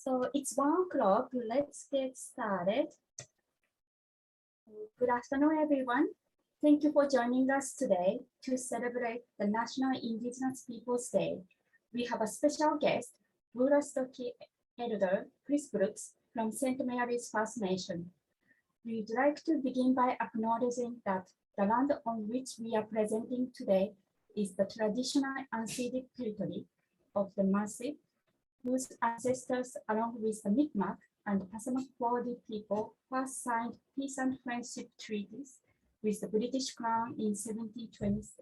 So it's 1 o'clock. Let's get started. Good afternoon, everyone. Thank you for joining us today to celebrate the National Indigenous Peoples Day. We have a special guest, Wolastoqi Elder Chris Brooks from St. Mary's First Nation. We'd like to begin by acknowledging that the land on which we are presenting today is the traditional unceded territory of the Massive, whose ancestors, along with the Mi'kmaq and Passamaquoddy people, first signed peace and friendship treaties with the British Crown in 1726.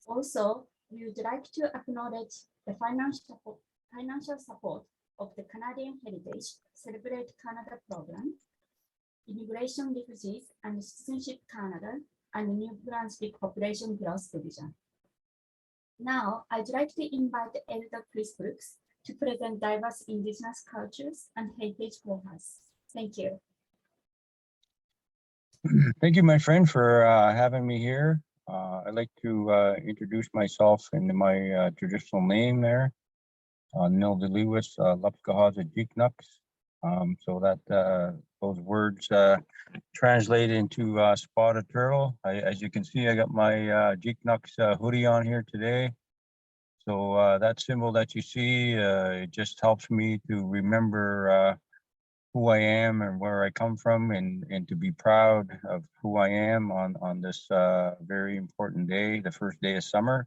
Also, we would like to acknowledge the financial support of the Canadian Heritage Celebrate Canada program, Immigration, Refugees, and Citizenship Canada, and the Nouveau-Brunswick Population Growth Division. Now, I'd like to invite Elder Chris Brooks to present diverse Indigenous cultures and heritage for us. Thank you. Thank you, my friend, for having me here. I'd like to introduce myself in my traditional name there, Nilda Lewis, Lupkahaza Jiknuks. So that those words translate into spotted turtle. As you can see, I got my Jiknuks hoodie on here today. So that symbol that you see, it just helps me to remember who I am and where I come from, and to be proud of who I am on this very important day, the first day of summer.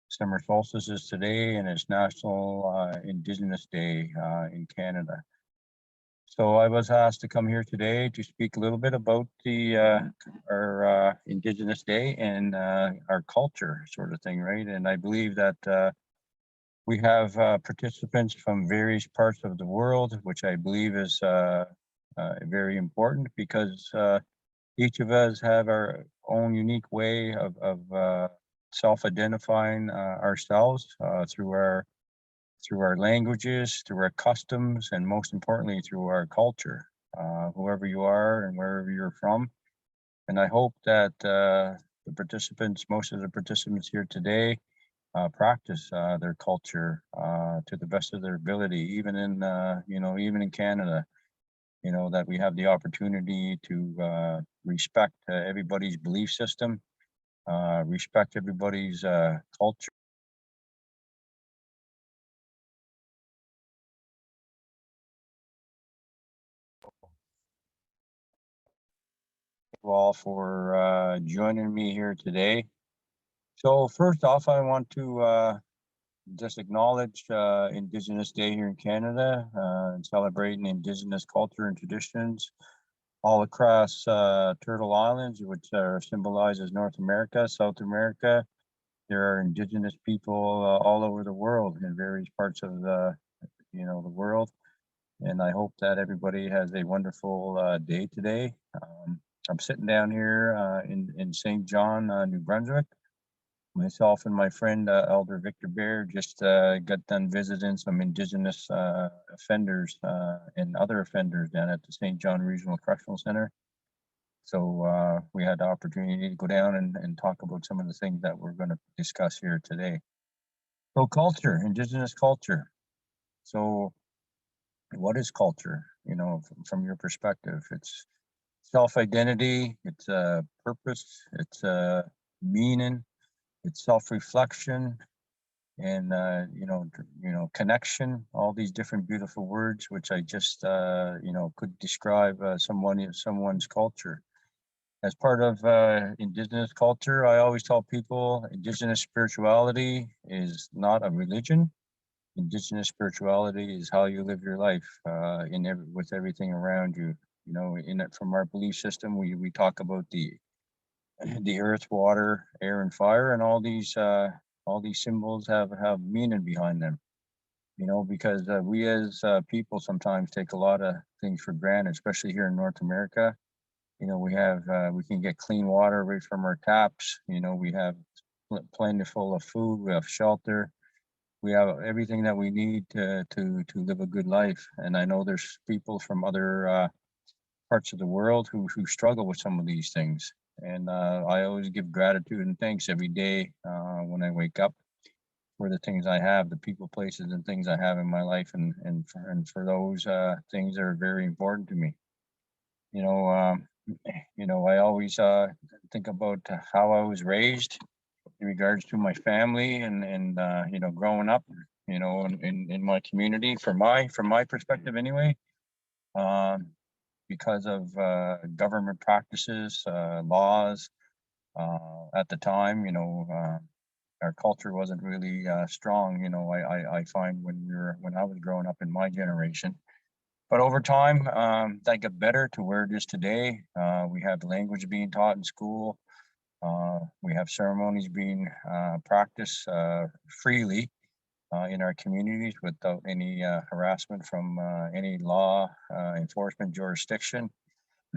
Summer solstice is today, and it's National Indigenous Day in Canada. So I was asked to come here today to speak a little bit about our Indigenous Day and our culture, sort of thing, right? And I believe that we have participants from various parts of the world, which I believe is very important, because each of us have our own unique way of self-identifying ourselves through our languages, through our customs, and most importantly, through our culture, whoever you are and wherever you're from. And I hope that most of the participants here today practice their culture to the best of their ability, even in, even in Canada, that we have the opportunity to respect everybody's belief system, respect everybody's culture. All for joining me here today. So first off, I want to just acknowledge Indigenous Day here in Canada, and celebrating Indigenous culture and traditions all across Turtle Islands, which symbolizes North America, South America. There are Indigenous people all over the world, in various parts of the world. And I hope that everybody has a wonderful day today. I'm sitting down here in St. John, New Brunswick. Myself and my friend Elder Victor Bear just got done visiting some Indigenous offenders and other offenders down at the St. John Regional Correctional Center. So we had the opportunity to go down and talk about some of the things that we're going to discuss here today. So culture, Indigenous culture. So what is culture, from your perspective? It's self-identity, it's purpose, it's meaning, it's self-reflection, and connection. All these different beautiful words, which I just could describe someone's culture. As part of Indigenous culture, I always tell people Indigenous spirituality is not a religion. Indigenous spirituality is how you live your life with everything around you. From our belief system, we talk about the earth, water, air, and fire, and all these symbols have meaning behind them. Because we as people sometimes take a lot of things for granted, especially here in North America. We can get clean water right from our taps. We have plentiful of food. We have shelter. We have everything that we need to live a good life. And I know there's people from other parts of the world who struggle with some of these things. And I always give gratitude and thanks every day when I wake up for the things I have, the people, places, and things I have in my life, and for those things that are very important to me. You know, I always think about how I was raised in regards to my family and you know, growing up, you know, in my community, from my perspective anyway, because of government practices, laws at the time, you know, our culture wasn't really strong, you know, I find when I was growing up in my generation. But over time, that got better to where it is today. We have language being taught in school. We have ceremonies being practiced freely in our communities without any harassment from any law enforcement jurisdiction.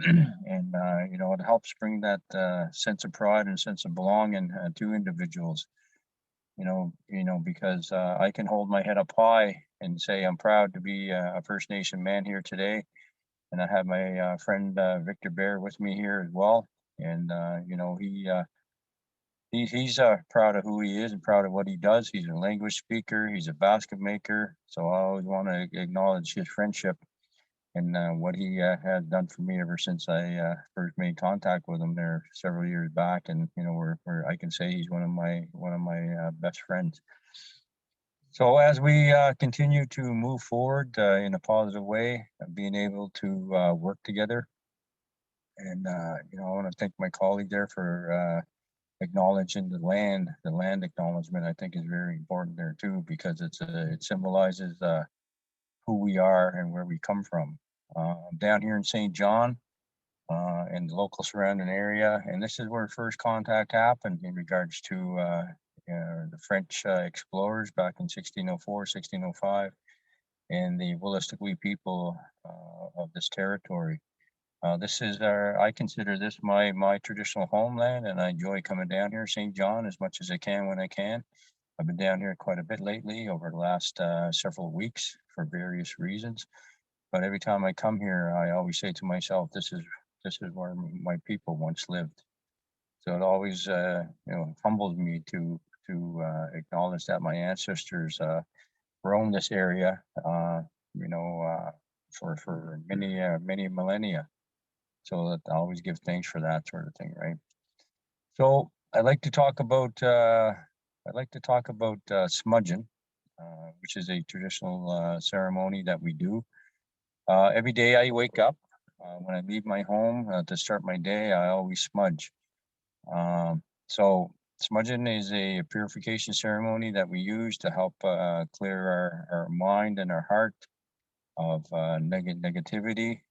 And, you know, it helps bring that sense of pride and sense of belonging to individuals. You know, because I can hold my head up high and say I'm proud to be a First Nation man here today. And I have my friend Victor Bear with me here as well. And you know, he's proud of who he is and proud of what he does. He's a language speaker. He's a basket maker. So I always want to acknowledge his friendship and what he has done for me ever since I first made contact with him there several years back. And you know, where I can say he's one of my best friends. So as we continue to move forward in a positive way, being able to work together, and you know, I want to thank my colleague there for acknowledging the land. The land acknowledgement, I think, is very important there too, because it symbolizes who we are and where we come from. Down here in St. John, and the local surrounding area, and this is where first contact happened in regards to the French explorers back in 1604, 1605, and the Wolastoqi people of this territory. This is I consider this my traditional homeland, and I enjoy coming down here, St. John, as much as I can when I can. I've been down here quite a bit lately over the last several weeks for various reasons. But every time I come here, I always say to myself, this is where my people once lived. So it always, you know, humbles me to acknowledge that my ancestors roamed this area, you know, for many millennia. So that I always give thanks for that sort of thing, right? So I'd like to talk about smudging, which is a traditional ceremony that we do. Every day I wake up, when I leave my home to start my day, I always smudge. So smudging is a purification ceremony that we use to help clear our mind and our heart of negativity.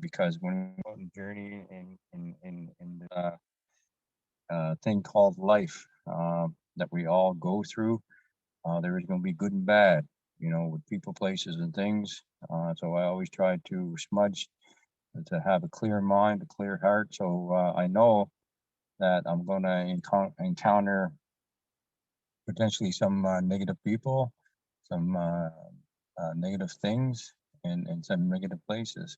Because when we go on a journey in the thing called life that we all go through, there is going to be good and bad, you know, with people, places, and things. So I always try to smudge to have a clear mind, a clear heart. So I know that I'm going to encounter potentially some negative people, some negative things, and some negative places.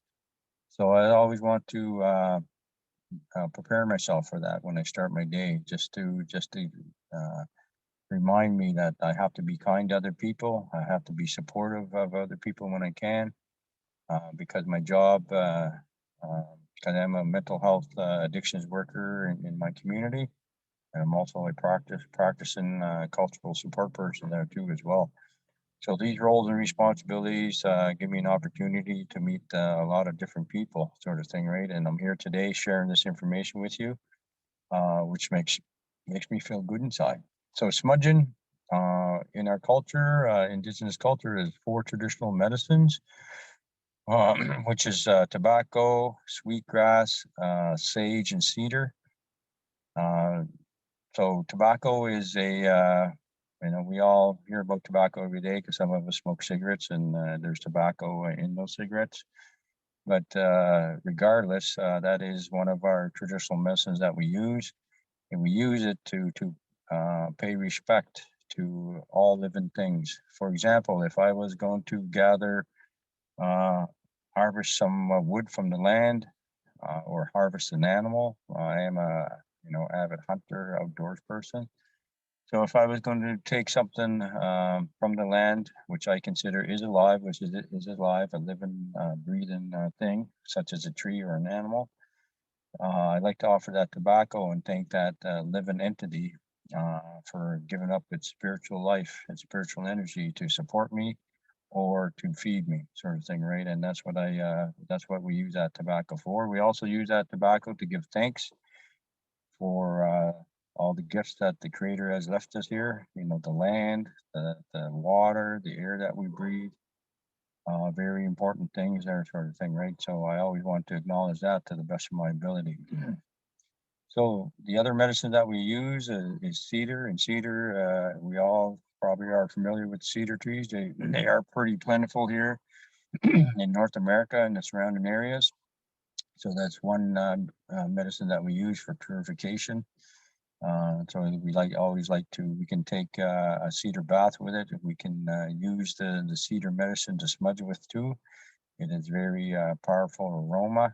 So I always want to prepare myself for that when I start my day, just to remind me that I have to be kind to other people. I have to be supportive of other people when I can, because my job, because I'm a mental health addictions worker in my community, and I'm also a practicing cultural support person there too as well. So these roles and responsibilities give me an opportunity to meet a lot of different people, sort of thing, right? And I'm here today sharing this information with you, which makes me feel good inside. So smudging in our culture, Indigenous culture, is 4 traditional medicines, which is tobacco, sweetgrass, sage, and cedar. So tobacco is you know, we all hear about tobacco every day because some of us smoke cigarettes, and there's tobacco in those cigarettes. But regardless, that is one of our traditional medicines that we use, and we use it to pay respect to all living things. For example, if I was going to gather, harvest some wood from the land, or harvest an animal, I am a, you know, avid hunter, outdoors person. So if I was going to take something from the land, which I consider is alive, which is alive, a living, breathing thing, such as a tree or an animal, I'd like to offer that tobacco and thank that living entity for giving up its spiritual life, its spiritual energy to support me or to feed me, sort of thing, right? And that's what we use that tobacco for. We also use that tobacco to give thanks for all the gifts that the Creator has left us here. You know, the land, the water, the air that we breathe. Very important things there, sort of thing, right? So I always want to acknowledge that to the best of my ability. So the other medicine that we use is cedar, and cedar, we all probably are familiar with cedar trees. They are pretty plentiful here in North America and the surrounding areas. So that's one medicine that we use for purification. So we we can take a cedar bath with it. We can use the cedar medicine to smudge with too. It is very powerful aroma.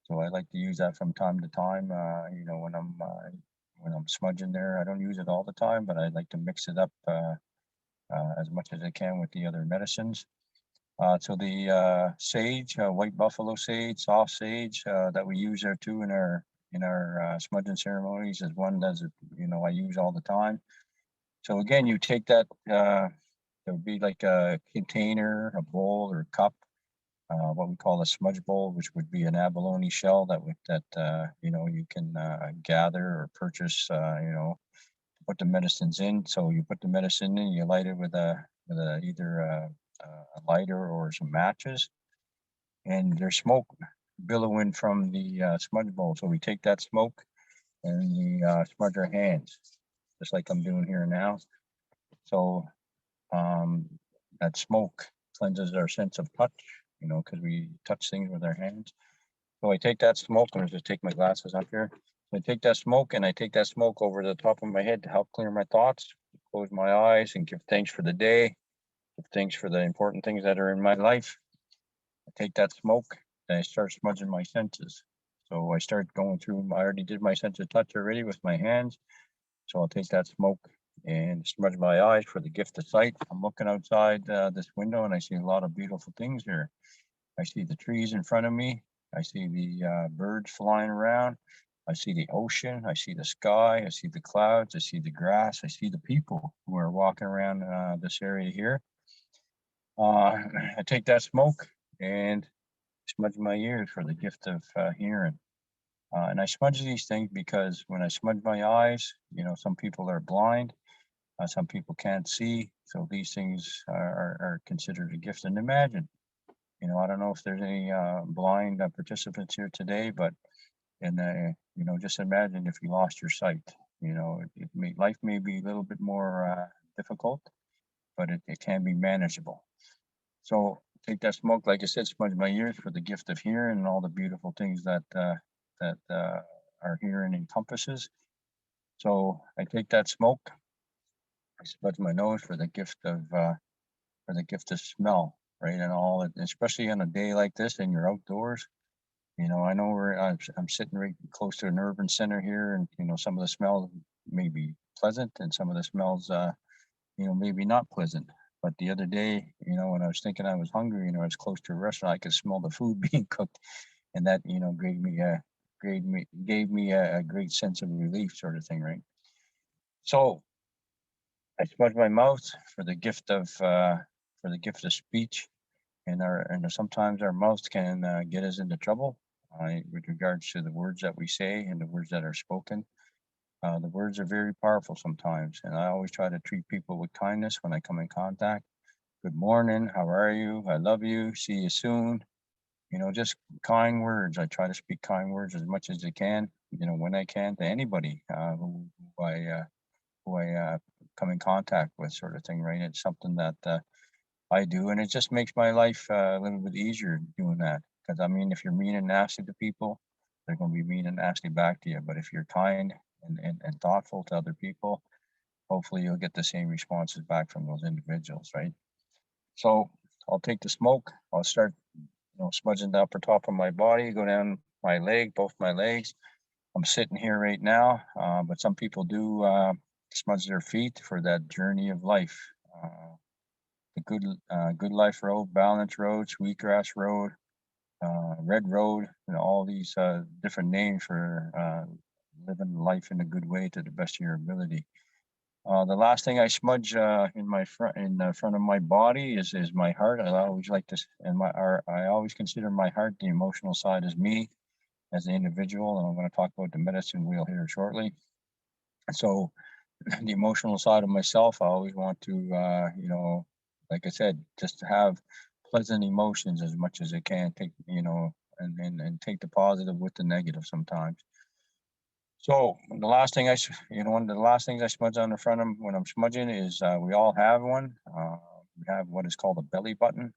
So I like to use that from time to time, you know, when I'm smudging there. I don't use it all the time, but I like to mix it up as much as I can with the other medicines. So the sage, white buffalo sage, soft sage that we use there too in our smudging ceremonies is one that I use all the time. So again, you take that. It would be like a container, a bowl, or a cup. What we call a smudge bowl, which would be an abalone shell that you can gather or purchase, put the medicines in. So you put the medicine in, you light it with either a lighter or some matches, and there's smoke billowing from the smudge bowl. So we take that smoke and we smudge our hands, just like I'm doing here now. So that smoke cleanses our sense of touch, because we touch things with our hands. So I take that smoke, and I just take my glasses up here. So I take that smoke and I take that smoke over the top of my head to help clear my thoughts, close my eyes and give thanks for the day, give thanks for the important things that are in my life. I take that smoke and I start smudging my senses. So I start going through, I already did my sense of touch already with my hands. So I'll take that smoke and smudge my eyes for the gift of sight. I'm looking outside this window and I see a lot of beautiful things here. I see the trees in front of me. I see the birds flying around. I see the ocean. I see the sky. I see the clouds. I see the grass. I see the people who are walking around this area here. I take that smoke and smudge my ears for the gift of hearing. And I smudge these things because when I smudge my eyes, some people are blind. Some people can't see. So these things are considered a gift. And imagine, I don't know if there's any blind participants here today, but just imagine if you lost your sight. Life may be a little bit more difficult, but it can be manageable. So take that smoke, like I said, smudge my ears for the gift of hearing and all the beautiful things that our hearing encompasses. So I take that smoke, I smudge my nose for the gift of smell, right? And all, especially on a day like this and you're outdoors. I know I'm sitting right close to an urban center here, and some of the smells may be pleasant and some of the smells maybe not pleasant. But the other day, when I was thinking I was hungry, I was close to a restaurant, I could smell the food being cooked, and that gave me a great sense of relief, sort of thing, right? So I smudge my mouth for the gift of speech, and sometimes our mouths can get us into trouble with regards to the words that we say and the words that are spoken. The words are very powerful sometimes, and I always try to treat people with kindness when I come in contact. Good morning, how are you? I love you, see you soon. Just kind words. I try to speak kind words as much as I can, when I can, to anybody who I come in contact with, sort of thing, right? It's something that I do, and it just makes my life a little bit easier doing that. Because if you're mean and nasty to people, they're going to be mean and nasty back to you. But if you're kind and thoughtful to other people, hopefully you'll get the same responses back from those individuals, right? So I'll take the smoke. I'll start, smudging the upper top of my body, go down both my legs. I'm sitting here right now, but some people do smudge their feet for that journey of life. The Good Life Road, Balance Road, Sweetgrass Road, Red Road, and all these different names for living life in a good way to the best of your ability. The last thing I smudge in the front of my body is my heart. I always like to, I always consider my heart the emotional side as me as an individual, and I'm going to talk about the medicine wheel here shortly. So, the emotional side of myself, I always want to, like I said, just to have pleasant emotions as much as I can. Take, and take the positive with the negative sometimes. So the last thing one of the last things I smudge on the front of when I'm smudging is we all have one. We have what is called a belly button.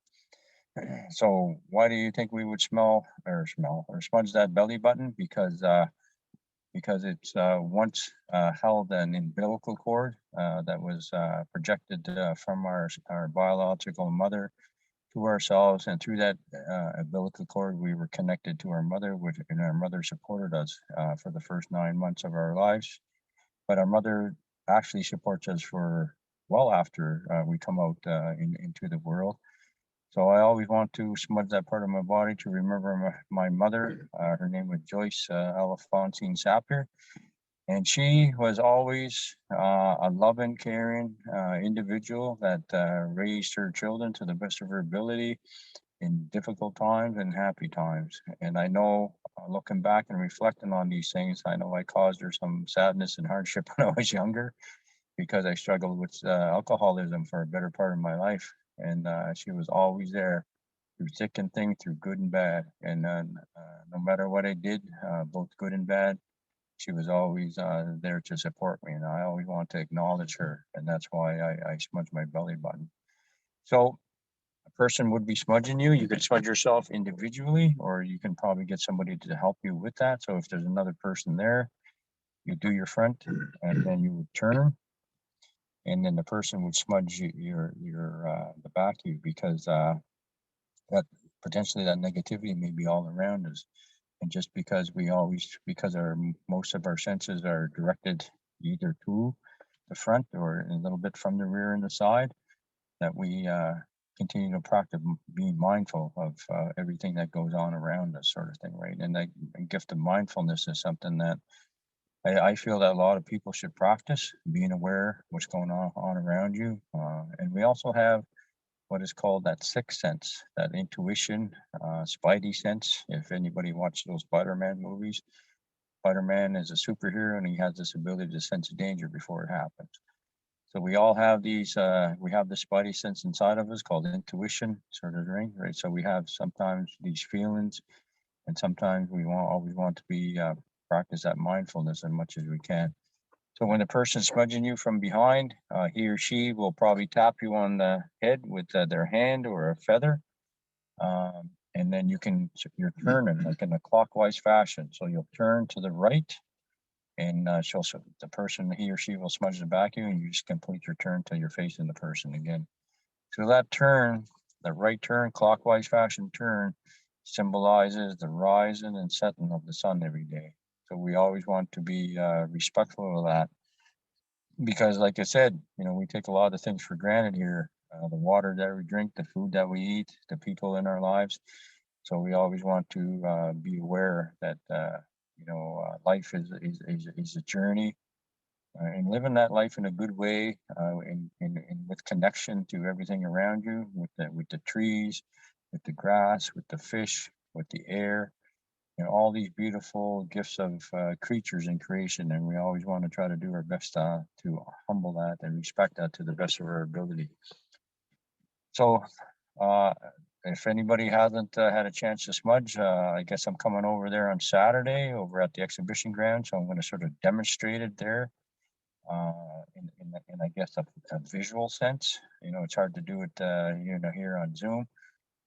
So why do you think we would smudge that belly button? Because it's once held an umbilical cord that was projected from our biological mother to ourselves, and through that umbilical cord, we were connected to our mother, and our mother supported us for the first 9 months of our lives. But our mother actually supports us for well after we come out into the world. So I always want to smudge that part of my body to remember my mother. Her name was Joyce Alphonsine Sapir. And she was always a loving, caring individual that raised her children to the best of her ability in difficult times and happy times. And I know, looking back and reflecting on these things, I know I caused her some sadness and hardship when I was younger because I struggled with alcoholism for a better part of my life. And she was always there through thick and thin, through good and bad. And no matter what I did, both good and bad, she was always there to support me, and I always want to acknowledge her, and that's why I smudge my belly button. So a person would be smudging you. You could smudge yourself individually, or you can probably get somebody to help you with that. So if there's another person there, you do your front, and then you would turn, and then the person would smudge the back of you because that potentially that negativity may be all around us. And just because most of our senses are directed either to the front or a little bit from the rear and the side, that we continue to practice being mindful of everything that goes on around us, sort of thing, right? And that gift of mindfulness is something that I feel that a lot of people should practice, being aware what's going on around you. And we also have what is called that sixth sense, that intuition, spidey sense. If anybody watched those Spider-Man movies, Spider-Man is a superhero and he has this ability to sense danger before it happens. So we all have these, we have the spidey sense inside of us called intuition, sort of thing, right? So we have sometimes these feelings, and sometimes we always want to be practice that mindfulness as much as we can. So when the person's smudging you from behind, he or she will probably tap you on the head with their hand or a feather. And then you're turning like in a clockwise fashion. So you'll turn to the right, and the person, he or she will smudge the back of you, and you just complete your turn till you're facing the person again. So that turn, the right turn, clockwise fashion turn, symbolizes the rising and setting of the sun every day. So we always want to be respectful of that, because like I said, we take a lot of things for granted here, the water that we drink, the food that we eat, the people in our lives. So we always want to be aware that life is a journey, and living that life in a good way, with connection to everything around you, with the trees, with the grass, with the fish, with the air, all these beautiful gifts of creatures in creation. And we always want to try to do our best to humble that and respect that to the best of our ability. So if anybody hasn't had a chance to smudge, I guess I'm coming over there on Saturday over at the exhibition ground. So I'm going to sort of demonstrate it there in I guess a visual sense. It's hard to do it here on Zoom,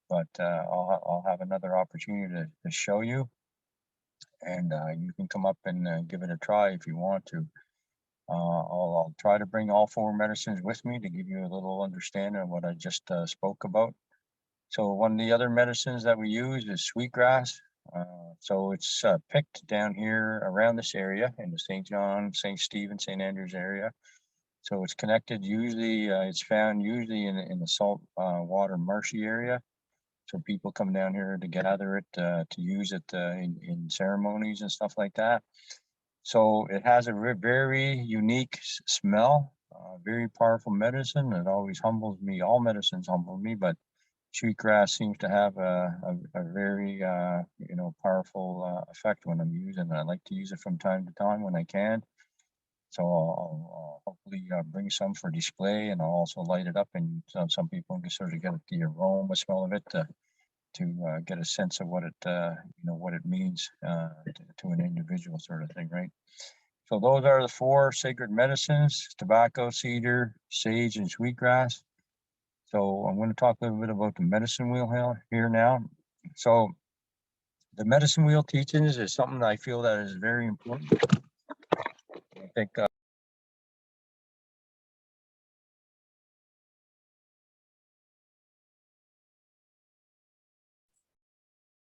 but I'll have another opportunity to show you. And you can come up and give it a try if you want to. I'll try to bring all 4 medicines with me to give you a little understanding of what I just spoke about. So one of the other medicines that we use is sweetgrass. So it's picked down here around this area in the St. John, St. Stephen, St. Andrews area. So it's connected usually, it's found usually in the salt water marshy area. So people come down here to gather it, to use it in ceremonies and stuff like that. So it has a very unique smell, very powerful medicine. It always humbles me. All medicines humble me, but sweetgrass seems to have a very powerful effect when I'm using it. I like to use it from time to time when I can. So I'll hopefully bring some for display, and I'll also light it up, and some people can sort of get the aroma smell of it to get a sense of what it what it means to an individual, sort of thing, right? So those are the 4 sacred medicines: tobacco, cedar, sage, and sweetgrass. So I'm going to talk a little bit about the medicine wheel here now. So the medicine wheel teachings is something that I feel that is very important. I think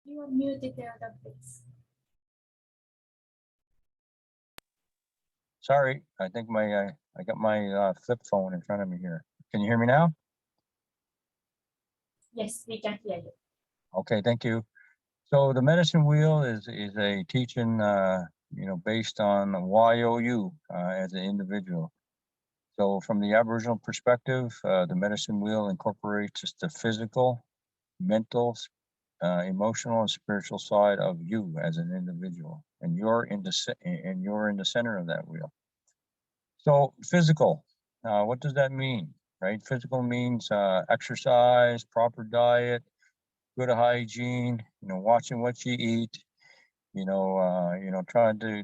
You are muted there, please. sorry, I think I got my flip phone in front of me here. Can you hear me now? Yes, we can hear you. Okay, thank you. So the medicine wheel is a teaching, based on YOU as an individual. So from the Aboriginal perspective, the medicine wheel incorporates the physical, mental, emotional, and spiritual side of you as an individual, and you're in the center of that wheel. So physical, what does that mean, right? Physical means exercise, proper diet, good hygiene, watching what you eat, trying to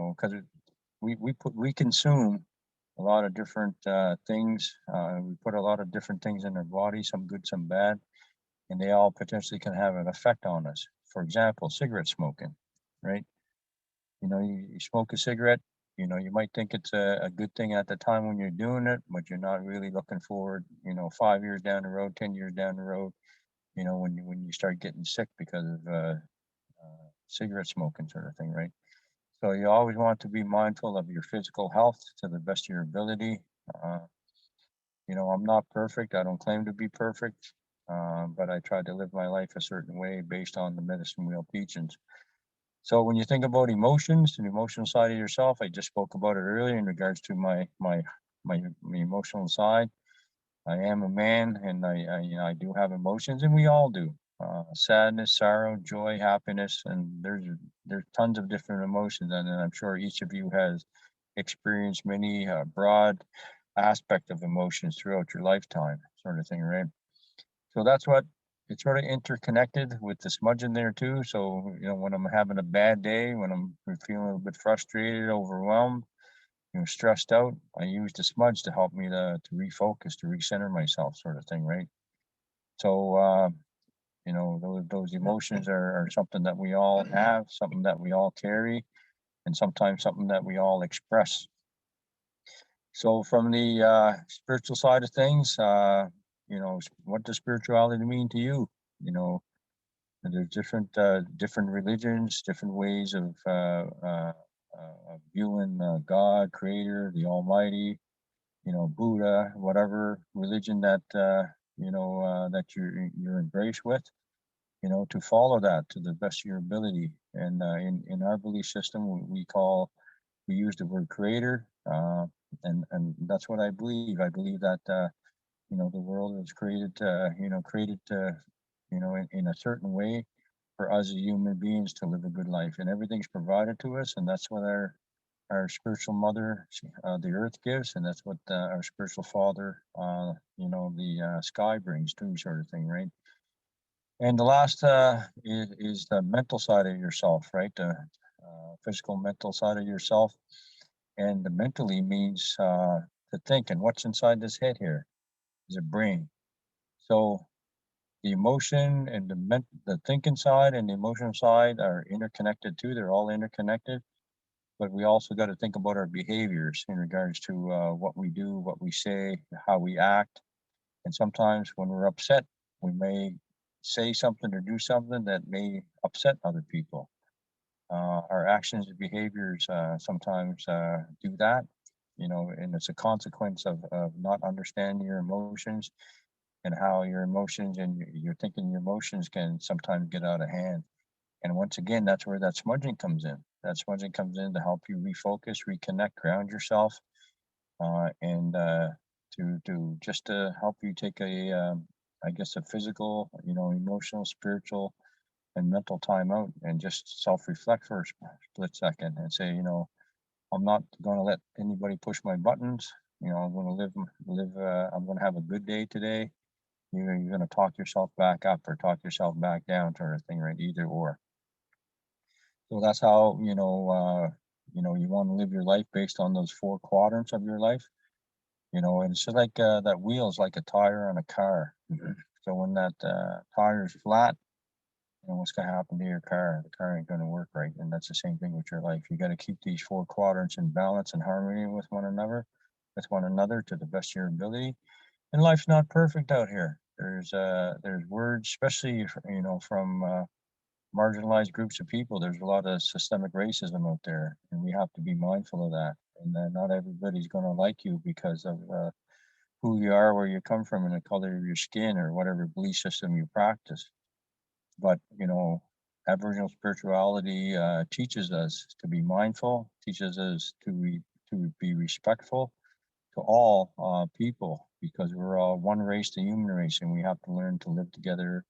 because we consume a lot of different things. We put a lot of different things in our body, some good, some bad, and they all potentially can have an effect on us. For example, cigarette smoking, right? You smoke a cigarette, you might think it's a good thing at the time when you're doing it, but you're not really looking forward, 5 years down the road, 10 years down the road, when you start getting sick because of cigarette smoking, sort of thing, right? So you always want to be mindful of your physical health to the best of your ability. Uh, I'm not perfect. I don't claim to be perfect, but I try to live my life a certain way based on the medicine wheel teachings. So when you think about emotions, the emotional side of yourself, I just spoke about it earlier in regards to my emotional side. I am a man, and I do have emotions, and we all do. Sadness, sorrow, joy, happiness, and there's tons of different emotions, and I'm sure each of you has experienced many broad aspect of emotions throughout your lifetime, sort of thing, right? So that's what it's sort of interconnected with the smudge in there too. So when I'm having a bad day, when I'm feeling a little bit frustrated, overwhelmed, stressed out, I use the smudge to help me to refocus, to recenter myself, sort of thing, right? So those emotions are something that we all have, something that we all carry, and sometimes something that we all express. So from the spiritual side of things, what does spirituality mean to you? There's different religions, different ways of viewing God, Creator, the Almighty, Buddha, whatever religion that that you're embraced with, to follow that to the best of your ability. And in our belief system, we use the word creator, and that's what I believe. I believe that the world was created in a certain way for us as human beings to live a good life, and everything's provided to us, and that's what our spiritual mother, the earth, gives, and that's what our spiritual father, the sky brings too, sort of thing, right? And the last is the mental side of yourself, right? The physical, mental side of yourself, and the mentally means to think. And what's inside this head here is a brain. So the emotion and the thinking side and the emotional side are interconnected too. They're all interconnected. But we also got to think about our behaviors in regards to what we do, what we say, how we act. And sometimes when we're upset, we may say something or do something that may upset other people. Our actions and behaviors sometimes do that. and it's a consequence of not understanding your emotions and how your emotions and your thinking, your emotions can sometimes get out of hand. And once again, that's where that smudging comes in. That smudging comes in to help you refocus, reconnect, ground yourself, and to just to help you take I guess, a physical, emotional, spiritual, and mental time out and just self-reflect for a split second and say, I'm not going to let anybody push my buttons. I'm going to live. I'm going to have a good day today. You're going to talk yourself back up or talk yourself back down, sort of thing, right? Either or. So that's how you want to live your life based on those 4 quadrants of your life. And it's just like that wheel is like a tire on a car. So when that tire is flat, what's going to happen to your car? The car ain't going to work right. And that's the same thing with your life. You got to keep these 4 quadrants in balance and harmony with one another to the best of your ability. And life's not perfect out here. There's words, especially from marginalized groups of people. There's a lot of systemic racism out there, and we have to be mindful of that. And not everybody's going to like you because of who you are, where you come from, and the color of your skin, or whatever belief system you practice. But Aboriginal spirituality teaches us to be mindful, teaches us to be respectful to all people, because we're all one race, the human race, and we have to learn to live together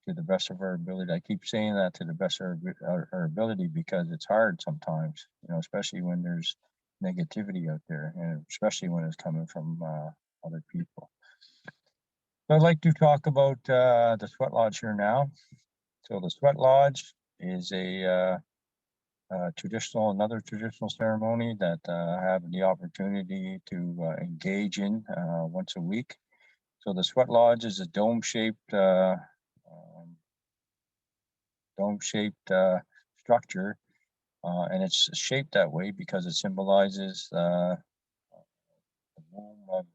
to the best of our ability. I keep saying that, to the best of our ability, because it's hard sometimes, especially when there's negativity out there, and especially when it's coming from other people. So I'd like to talk about the Sweat Lodge here now. So the Sweat Lodge is another traditional ceremony that I have the opportunity to engage in once a week. So the Sweat Lodge is a dome-shaped structure, and it's shaped that way because it symbolizes the womb of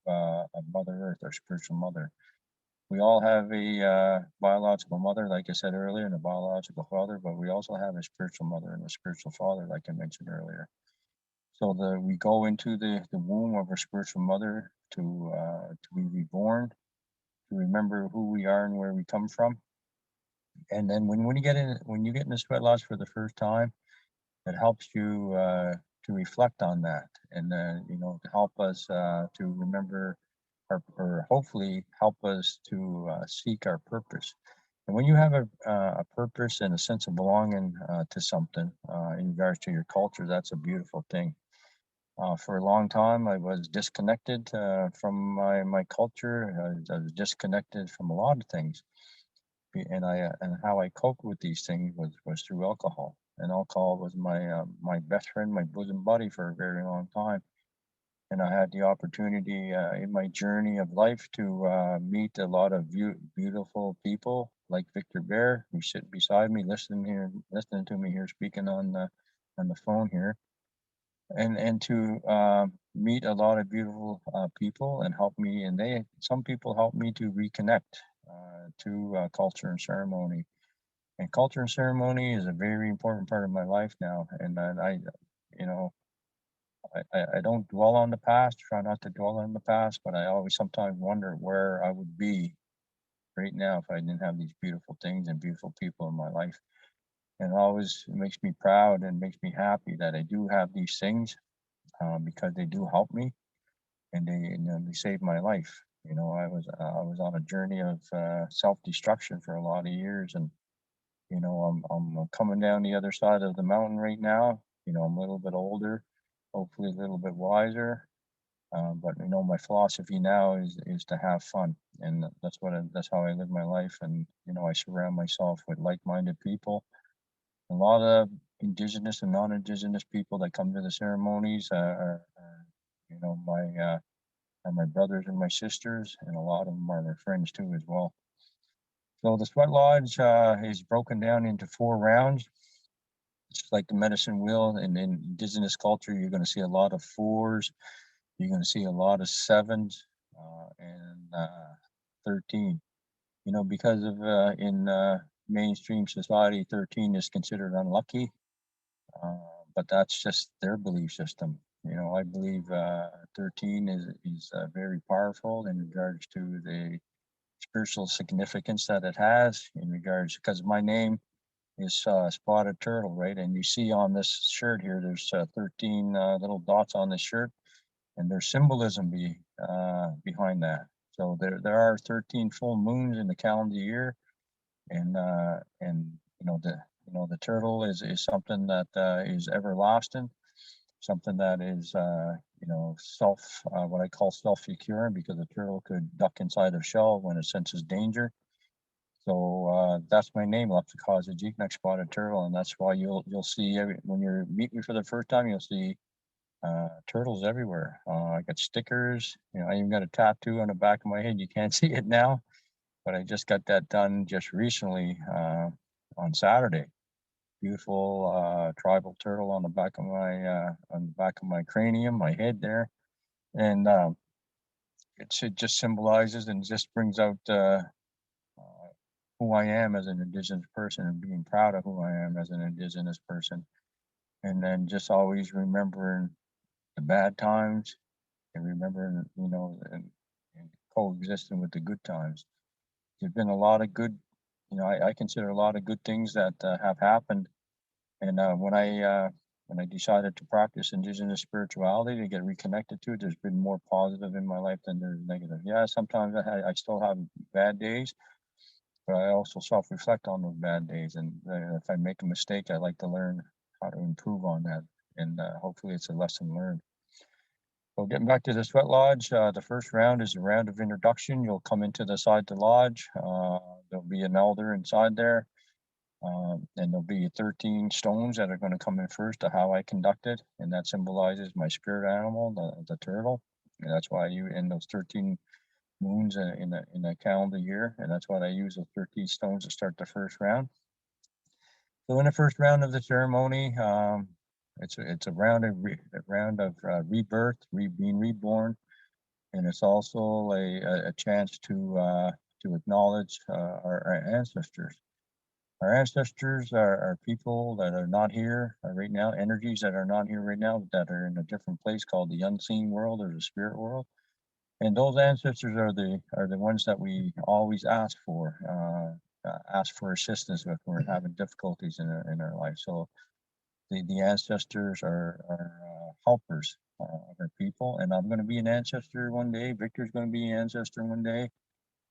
Mother Earth, our spiritual mother. We all have a biological mother, like I said earlier, and a biological father, but we also have a spiritual mother and a spiritual father, like I mentioned earlier. So we go into the womb of our spiritual mother to be reborn, to remember who we are and where we come from. And then when you get in the Sweat Lodge for the first time, it helps you to reflect on that, and to help us to remember or hopefully help us to seek our purpose. And when you have a purpose and a sense of belonging to something in regards to your culture, that's a beautiful thing. For a long time, I was disconnected from my culture. I was disconnected from a lot of things, and how I coped with these things was through alcohol. And alcohol was my best friend, my bosom buddy for a very long time. And I had the opportunity in my journey of life to meet a lot of beautiful people like Victor Bear, who's sitting beside me, listening to me here, speaking on the phone here, and to meet a lot of beautiful people and help me. And some people helped me to reconnect to culture and ceremony. And culture and ceremony is a very important part of my life now. And I don't dwell on the past, try not to dwell on the past, but I always sometimes wonder where I would be right now if I didn't have these beautiful things and beautiful people in my life. And it makes me proud and makes me happy that I do have these things because they do help me, and they saved my life. I was on a journey of self-destruction for a lot of years, and I'm coming down the other side of the mountain right now. I'm a little bit older, hopefully a little bit wiser. But my philosophy now is to have fun, and that's how I live my life. And I surround myself with like-minded people. A lot of Indigenous and non-Indigenous people that come to the ceremonies are my brothers and my sisters, and a lot of them are my friends too as well. So the Sweat Lodge is broken down into 4 rounds. It's like the medicine wheel. In Indigenous culture, you're going to see a lot of 4s. You're going to see a lot of 7s and 13. Because of in mainstream society, 13 is considered unlucky, but that's just their belief system. I believe 13 is very powerful in regards to the spiritual significance that it has in regards, because my name is Spotted Turtle, right? And you see on this shirt here, there's 13 little dots on this shirt, and there's symbolism behind that. So there are 13 full moons in the calendar year, and the turtle is something that is everlasting, something that is what I call self-securing, because a turtle could duck inside a shell when it senses danger. So that's my name, Wolastoqi Spotted Turtle, and that's why you'll see when you meet me for the first time, you'll see turtles everywhere. I got stickers. I even got a tattoo on the back of my head. You can't see it now, but I just got that done just recently on Saturday. Beautiful tribal turtle on the back of my cranium, my head there, and it just symbolizes and just brings out who I am as an Indigenous person, and being proud of who I am as an Indigenous person, and then just always remembering the bad times and remembering, and coexisting with the good times. There's been a lot of good, I consider a lot of good things that have happened. And when I decided to practice Indigenous spirituality, to get reconnected to it, there's been more positive in my life than there's negative. Yeah, sometimes I still have bad days, but I also self-reflect on those bad days. And if I make a mistake, I like to learn how to improve on that. And hopefully it's a lesson learned. So getting back to the sweat lodge, the first round is a round of introduction. You'll come into the side the lodge. There'll be an elder inside there. And there'll be 13 stones that are going to come in first to how I conduct it. And that symbolizes my spirit animal, the turtle. And that's why you in those 13 moons in the calendar year. And that's why I use those 13 stones to start the first round. So in the first round of the ceremony, it's a round of rebirth, being reborn, and it's also a chance to acknowledge our ancestors. Our ancestors are people that are not here right now, energies that are not here right now, that are in a different place called the unseen world or the spirit world. And those ancestors are the ones that we always ask for assistance with when we're having difficulties in our life. So the ancestors are helpers of our people, and I'm going to be an ancestor one day. Victor's going to be an ancestor one day.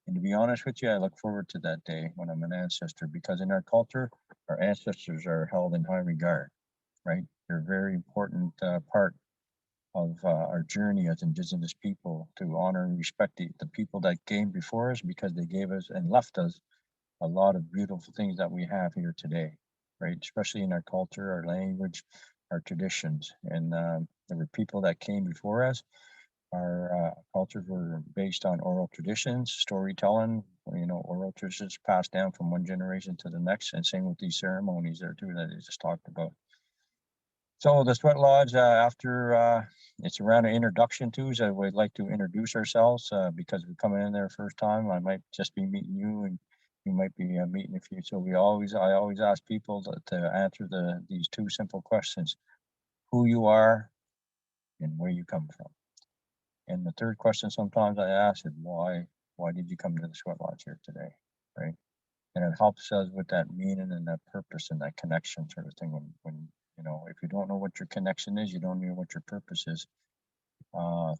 And to be honest with you, I look forward to that day when I'm an ancestor, because in our culture, our ancestors are held in high regard, right? They're a very important part of our journey as Indigenous people, to honor and respect the people that came before us, because they gave us and left us a lot of beautiful things that we have here today, right? Especially in our culture, our language, our traditions. And there were people that came before us. Our cultures were based on oral traditions, storytelling, oral traditions passed down from one generation to the next, and same with these ceremonies there too that I just talked about. So the Sweat Lodge, after it's around an introduction too, so we'd like to introduce ourselves because we're coming in there first time. I might just be meeting you, and you might be meeting a few. So I always ask people to answer these two simple questions: who you are and where you come from. And the third question sometimes I ask is why did you come to the Sweat Lodge here today, right? And it helps us with that meaning and that purpose and that connection sort of thing. When if you don't know what your connection is, you don't know what your purpose is.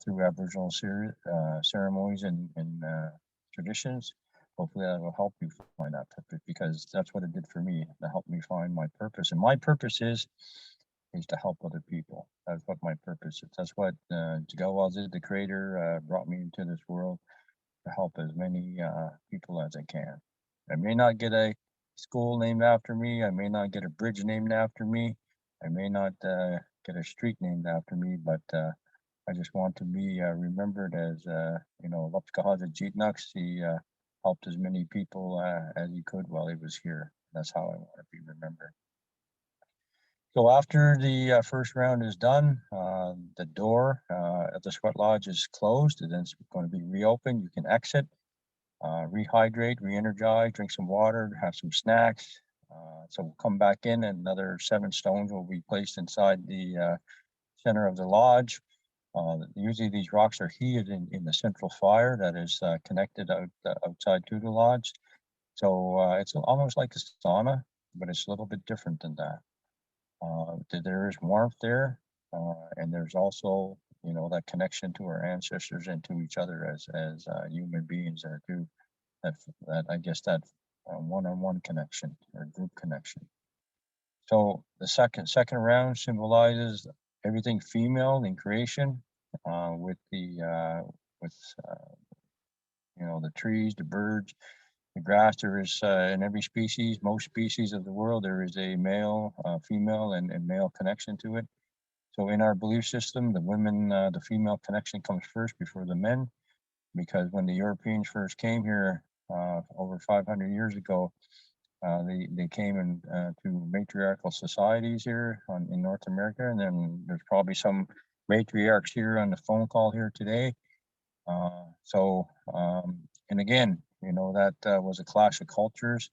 Through Aboriginal ceremonies and traditions, hopefully that will help you find that purpose, because that's what it did for me, to help me find my purpose. And my purpose is to help other people. That's what my purpose is. That's what Jagawaz, the creator, brought me into this world, to help as many people as I can. I may not get a school named after me. I may not get a bridge named after me. I may not get a street named after me, but I just want to be remembered as, Wolastoqi. He helped as many people as he could while he was here. That's how I want to be remembered. So after the first round is done, the door at the Sweat Lodge is closed, and then it's going to be reopened. You can exit, rehydrate, re-energize, drink some water, have some snacks. So we'll come back in, and another 7 stones will be placed inside the center of the lodge. Usually these rocks are heated in the central fire that is connected outside to the lodge. So it's almost like a sauna, but it's a little bit different than that. There is warmth there, and there's also, you know, that connection to our ancestors and to each other as human beings there too. That I guess that one-on-one connection or group connection. So the second round symbolizes everything female in creation, with the you know, the trees, the birds, the grass. There is in every species, most species of the world, there is a male, female, and male connection to it. So in our belief system, the women, the female connection comes first before the men, because when the Europeans first came here over 500 years ago, they came in to matriarchal societies here in North America, and then there's probably some matriarchs here on the phone call here today. And again, you know, that was a clash of cultures,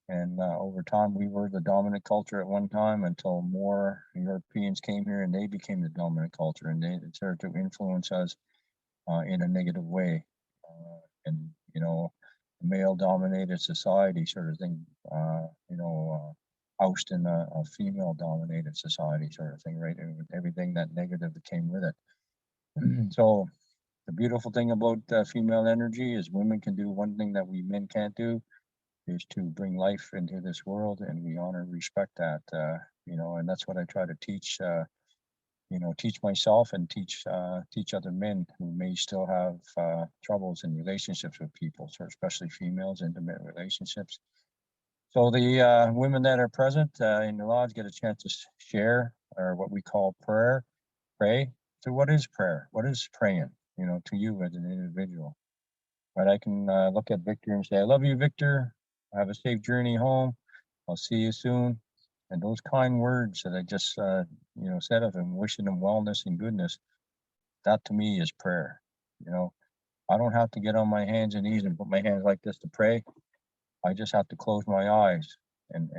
and over time we were the dominant culture at one time until more Europeans came here and they became the dominant culture, and they started to influence us in a negative way. And you know, male-dominated society sort of thing, you know, ousting a female-dominated society sort of thing, right? And everything that negative that came with it. So the beautiful thing about female energy is women can do one thing that we men can't do, is to bring life into this world, and we honor and respect that, you know, and that's what I try to teach, you know, teach myself and teach other men who may still have troubles in relationships with people, so especially females, intimate relationships. So the women that are present in the lodge get a chance to share, or what we call pray. So what is prayer? What is praying, you know, to you as an individual? Right, I can look at Victor and say, I love you, Victor. Have a safe journey home. I'll see you soon. And those kind words that I just, you know, said of him, wishing him wellness and goodness, that to me is prayer. You know, I don't have to get on my hands and knees and put my hands like this to pray. I just have to close my eyes and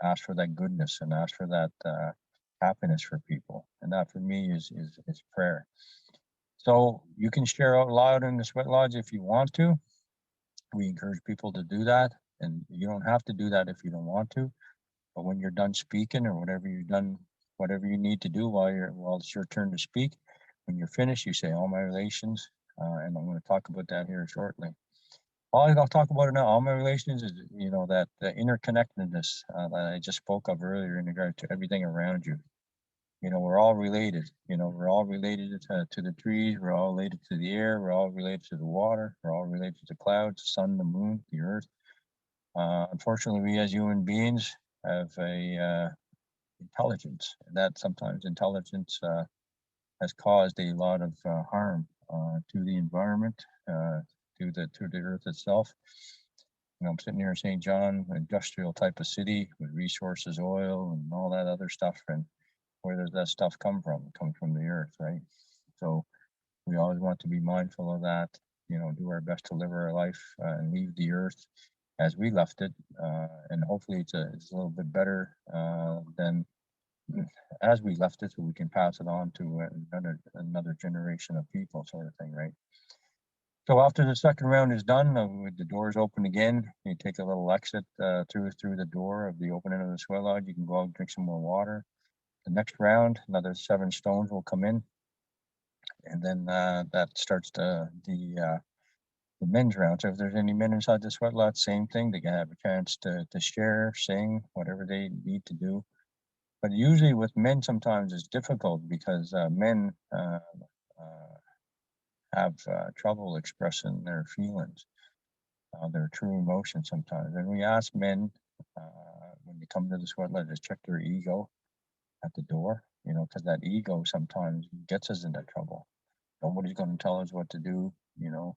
ask for that goodness and ask for that happiness for people. And that for me is prayer. So you can share out loud in the sweat lodge if you want to. We encourage people to do that, and you don't have to do that if you don't want to. But when you're done speaking, or whatever you've done, whatever you need to do while it's your turn to speak, when you're finished, you say all my relations, and I'm going to talk about that here shortly. I'll talk about it now. All my relations is, you know, that interconnectedness that I just spoke of earlier in regard to everything around you. You know, we're all related. You know, we're all related to the trees. We're all related to the air. We're all related to the water. We're all related to the clouds, the sun, the moon, the earth. Unfortunately, we as human beings have a intelligence, and that sometimes intelligence has caused a lot of harm to the environment, to the earth itself. You know, I'm sitting here in St. John, industrial type of city with resources, oil, and all that other stuff, and where does that stuff come from? It comes from the earth, right? So we always want to be mindful of that, you know, do our best to live our life and leave the earth as we left it. And hopefully it's a little bit better than as we left it, so we can pass it on to another generation of people, sort of thing, right? So after the second round is done, with the doors open again, you take a little exit through the door of the opening of the sweat lodge. You can go out and drink some more water. The next round, another 7 stones will come in, and then that starts the men's round. So if there's any men inside the sweat lodge, same thing. They can have a chance to share, sing, whatever they need to do. But usually with men, sometimes it's difficult because men have trouble expressing their feelings, their true emotions sometimes. And we ask men when they come to the sweat lodge to check their ego at the door, you know, because that ego sometimes gets us into trouble. Nobody's going to tell us what to do, you know.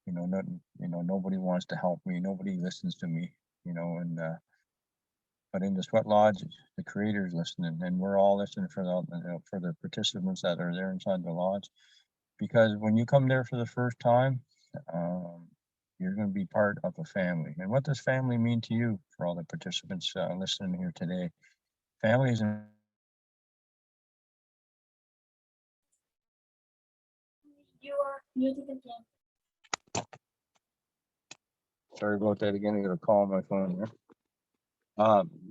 Nobody wants to help me. Nobody listens to me, you know. And but in the sweat lodge, the Creator is listening, and we're all listening for the participants that are there inside the lodge. Because when you come there for the first time, you're going to be part of a family. And what does family mean to you? For all the participants listening here today, family is Muted again. Sorry about that again. I got a call on my phone here.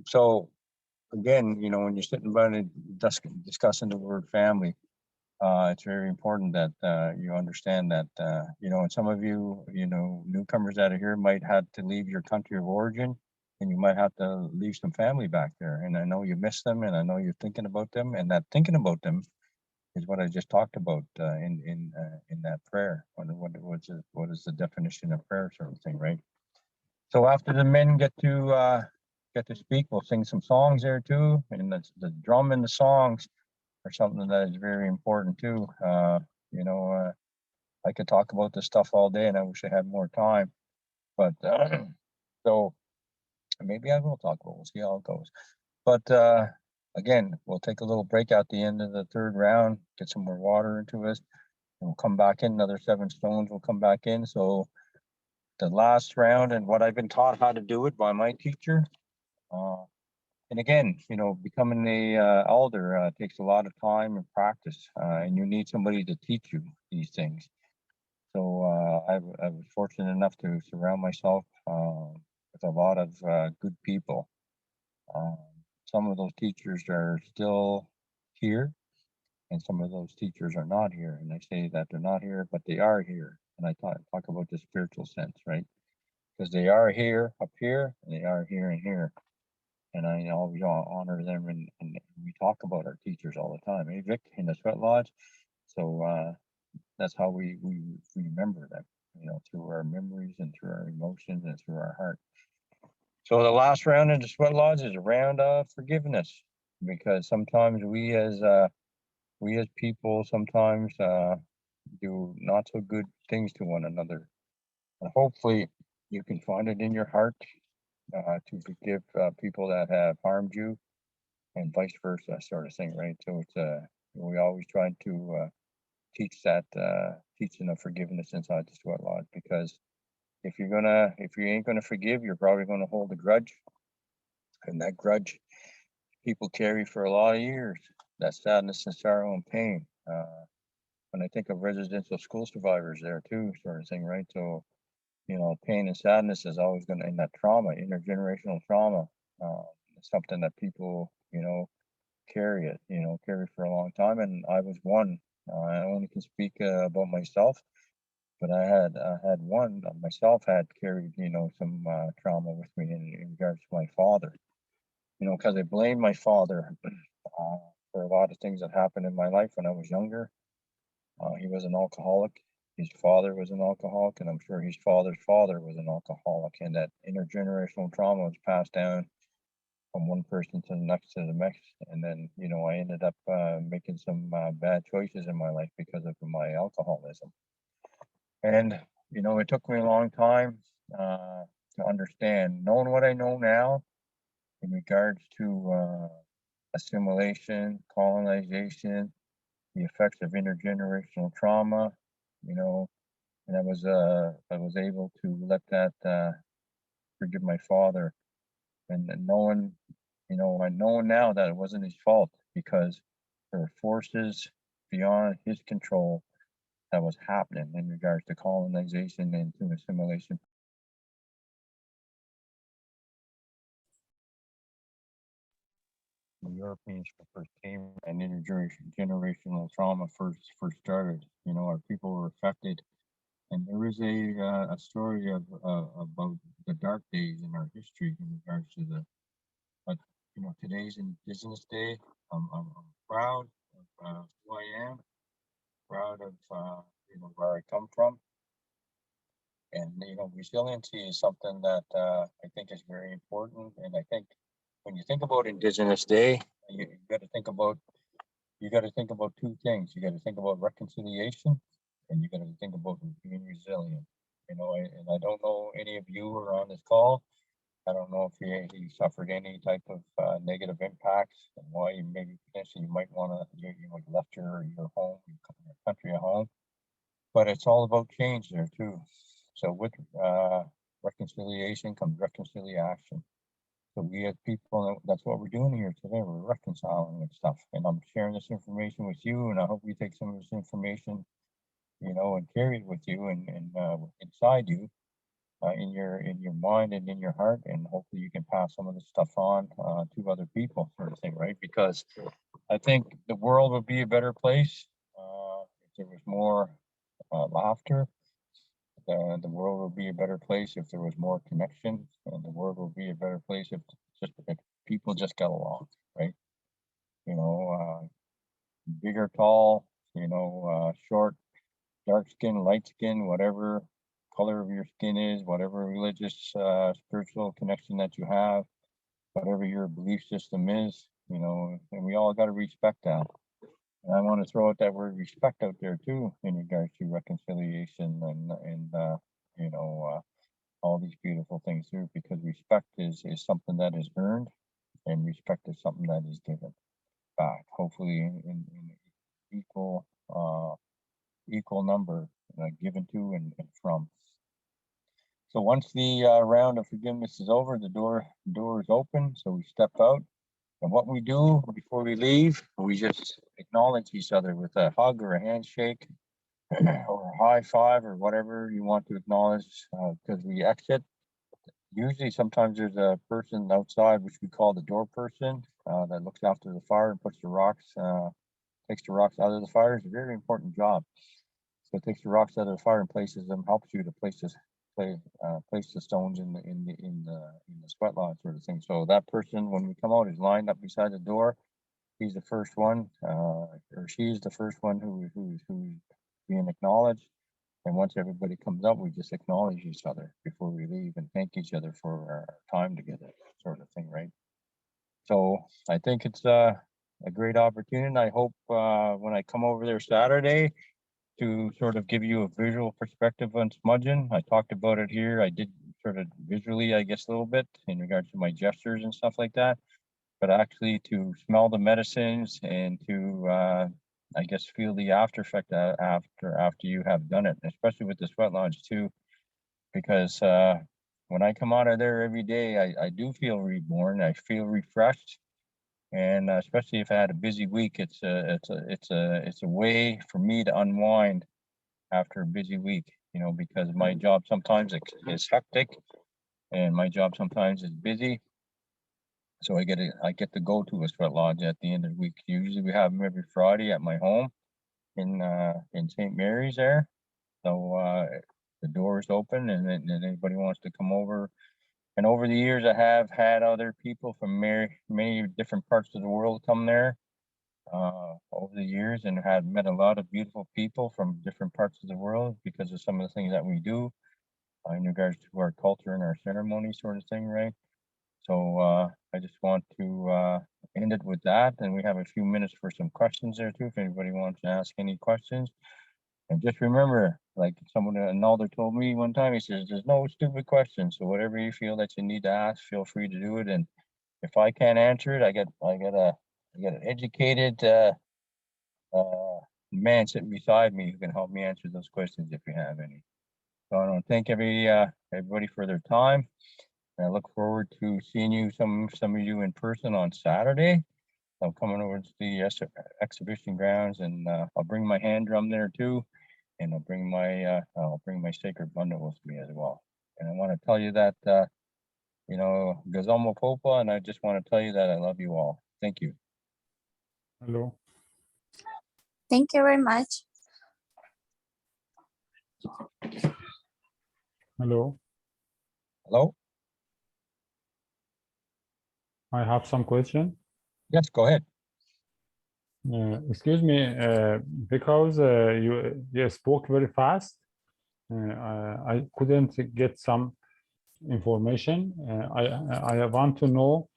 So again, you know, when you're sitting about it discussing the word family, it's very important that you understand that you know, and some of you, you know, newcomers that are here might have to leave your country of origin, and you might have to leave some family back there. And I know you miss them, and I know you're thinking about them, and that thinking about them is what I just talked about in that prayer. What is the definition of prayer, sort of thing, right? So after the men get to speak, we'll sing some songs there too, and the drum and the songs are something that is very important too. You know, I could talk about this stuff all day, and I wish I had more time, but so maybe I will talk about it. We'll see how it goes. But again, we'll take a little break at the end of the third round, get some more water into us, and we'll come back in. Another 7 stones will come back in. So the last round, and what I've been taught how to do it by my teacher. And again, you know, becoming a elder takes a lot of time and practice, and you need somebody to teach you these things. So I was fortunate enough to surround myself with a lot of good people. Some of those teachers are still here, and some of those teachers are not here. And I say that they're not here, but they are here. And I talk about the spiritual sense, right? Because they are here up here, and they are here and here. And I always honor them, and we talk about our teachers all the time. Hey, Vic, in the Sweat Lodge. So that's how we remember them, you know, through our memories and through our emotions and through our heart. So the last round in the Sweat Lodge is a round of forgiveness, because sometimes we as people sometimes do not so good things to one another. And hopefully you can find it in your heart to forgive people that have harmed you, and vice versa, sort of thing, right? So it's we always try to teach that teaching of forgiveness inside the Sweat Lodge, because if you ain't gonna forgive, you're probably gonna hold a grudge, and that grudge people carry for a lot of years. That sadness and sorrow and pain. When I think of residential school survivors there too, sort of thing, right? So, you know, pain and sadness is always gonna, in that trauma, intergenerational trauma, something that people, you know, carry for a long time. And I was one. I only can speak about myself, but I had one myself had carried, you know, some trauma with me in regards to my father, you know, because I blamed my father for a lot of things that happened in my life when I was younger. He was an alcoholic. His father was an alcoholic, and I'm sure his father's father was an alcoholic. And that intergenerational trauma was passed down from one person to the next. And then, you know, I ended up making some bad choices in my life because of my alcoholism. And, you know, it took me a long time to understand, knowing what I know now in regards to assimilation, colonization, the effects of intergenerational trauma, you know, and I was able to let that forgive my father, and knowing, you know, I know now that it wasn't his fault, because there were forces beyond his control that was happening in regards to colonization and to assimilation. The Europeans first came, and intergenerational trauma first started. You know, our people were affected, and there is a story of about the dark days in our history in regards to the. But you know, today's Indigenous Day. I'm proud of who I am, proud of you know, where I come from, and you know, resiliency is something that I think is very important. And I think when you think about Indigenous Day, you got to think about two things. You got to think about reconciliation, and you got to think about being resilient. You know, and I don't know any of you who are on this call. I don't know if you suffered any type of negative impacts, and why you maybe potentially you might want to you left your home, your country at home. But it's all about change there too. So with reconciliation comes reconciliation. So we as people, that's what we're doing here today. We're reconciling and stuff. And I'm sharing this information with you, and I hope you take some of this information you know, and carry it with you and inside you, in your mind and in your heart, and hopefully you can pass some of this stuff on to other people, sort of thing, right? Because I think the world would be a better place if there was more laughter. The world would be a better place if there was more connection, and the world would be a better place if people just got along, right? You know, big or tall, you know, short, dark skin, light skin, whatever color of your skin is, whatever religious, spiritual connection that you have, whatever your belief system is, you know, and we all got to respect that. And I want to throw out that word respect out there too, in regards to reconciliation and you know, all these beautiful things too, because respect is something that is earned, and respect is something that is given back, hopefully in equal equal number, given to and from. So once the round of forgiveness is over, the door is open. So we step out, and what we do before we leave, we just acknowledge each other with a hug or a handshake or a high five or whatever you want to acknowledge, because we exit. Usually, sometimes there's a person outside, which we call the door person, that looks after the fire and puts the rocks, takes the rocks out of the fire. It's a very important job. So it takes the rocks out of the fire and places them, helps you to place the stones in the sweat lodge, sort of thing. So that person, when we come out, is lined up beside the door. He's the first one, or she's the first one who's being acknowledged. And once everybody comes up, we just acknowledge each other before we leave and thank each other for our time together, sort of thing, right? So I think it's a great opportunity. And I hope when I come over there Saturday to sort of give you a visual perspective on smudging. I talked about it here. I did sort of visually, I guess, a little bit in regards to my gestures and stuff like that. But actually to smell the medicines and to I guess feel the after effect after you have done it, especially with the sweat lodge too, because when I come out of there every day, I do feel reborn. I feel refreshed, and especially if I had a busy week, it's a way for me to unwind after a busy week. You know, because my job sometimes is hectic, and my job sometimes is busy. So I get to go to a sweat lodge at the end of the week. Usually we have them every Friday at my home in St. Mary's there. So the door is open, and anybody wants to come over. And over the years, I have had other people from many different parts of the world come there over the years, and had met a lot of beautiful people from different parts of the world because of some of the things that we do in regards to our culture and our ceremony, sort of thing, right? So I just want to end it with that, and we have a few minutes for some questions there too, if anybody wants to ask any questions. And just remember, like someone, an elder told me one time, he says, there's no stupid questions. So whatever you feel that you need to ask, feel free to do it. And if I can't answer it, I get an educated man sitting beside me who can help me answer those questions if you have any. So I want to thank everybody for their time. And I look forward to seeing you, some of you in person on Saturday. I'm coming over to the exhibition grounds, and I'll bring my hand drum there too, and I'll bring my sacred bundle with me as well. And I want to tell you that you know, Gazamo Popa, and I just want to tell you that I love you all. Thank you. Hello. Thank you very much. Hello. Hello? I have some question. Yes, go ahead. Excuse me, because you spoke very fast. I couldn't get some information. I want to know